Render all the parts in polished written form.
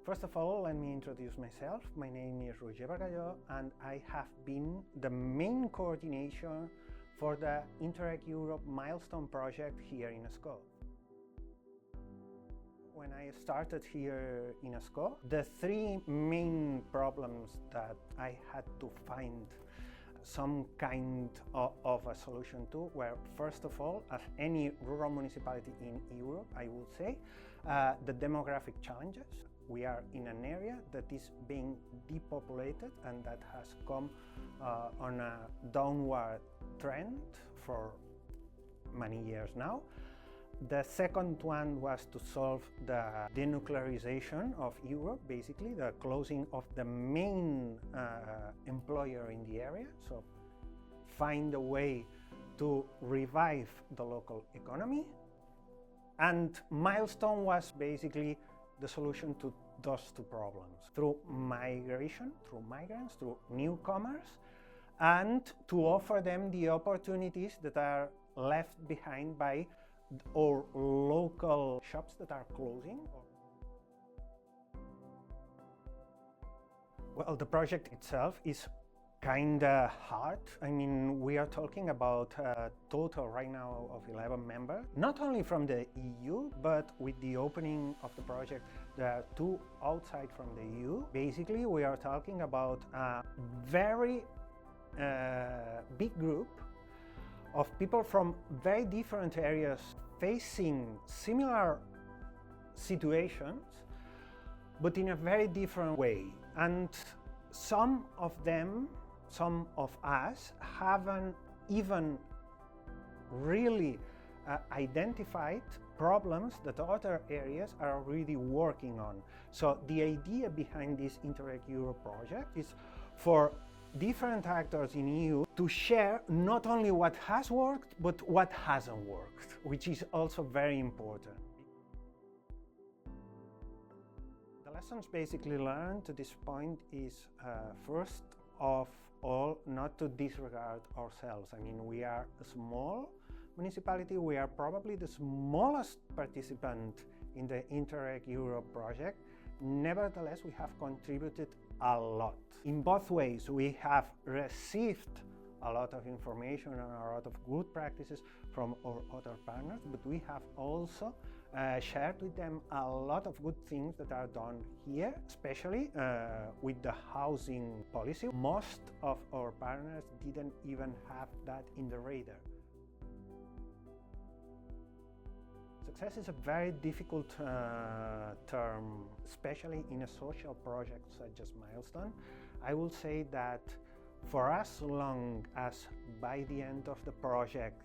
First of all, let me introduce myself. My name is Roger Bargalló, and I have been the main coordinator for the Interreg Europe MILEstone project here in Ascó. When I started here in Ascó, the three main problems that I had to find some kind of a solution to were, first of all, as any rural municipality in Europe, I would say, the demographic challenges. We are in an area that is being depopulated and that has come on a downward trend for many years now. The second one was to solve the denuclearization of Europe, basically the closing of the main employer in the area, so find a way to revive the local economy. And MILEstone was basically the solution to those two problems, through migration, through migrants, through newcomers, and to offer them the opportunities that are left behind by or local shops that are closing. Well, the project itself is kinda hard. I mean, we are talking about a total right now of 11 members, not only from the EU, but with the opening of the project, there are two outside from the EU. Basically, we are talking about a very big group of people from very different areas facing similar situations, but in a very different way. And some of them, some of us, haven't even really identified problems that other areas are already working on. So the idea behind this Interreg Europe project is for different actors in EU to share not only what has worked, but what hasn't worked, which is also very important. The lessons basically learned to this point is, first of all, not to disregard ourselves. I mean, we are a small municipality, we are probably the smallest participant in the Interreg Europe project. Nevertheless, we have contributed a lot. In both ways, we have received a lot of information and a lot of good practices from our other partners, but we have also shared with them a lot of good things that are done here, especially with the housing policy. Most of our partners didn't even have that in the radar. Success is a very difficult term, especially in a social project such as MILEstone. I will say that for as long as by the end of the project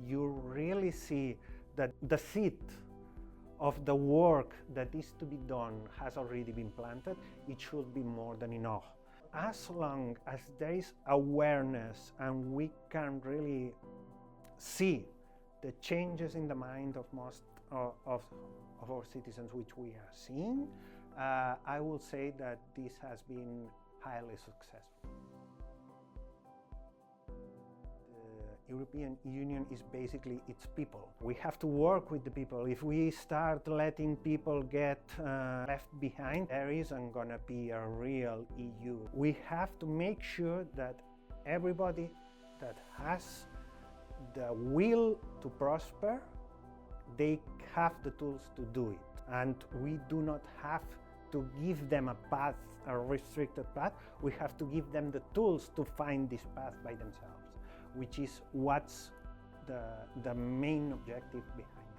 you really see that the seed of the work that is to be done has already been planted, it should be more than enough. As long as there is awareness and we can really see the changes in the mind of most of our citizens which we are seeing, I will say that this has been highly successful. The European Union is basically its people. We have to work with the people. If we start letting people get left behind, there isn't gonna be a real EU. We have to make sure that everybody that has the will to prosper, they have the tools to do it. And we do not have to give them a path, a restricted path. We have to give them the tools to find this path by themselves, which is what's the main objective behind it.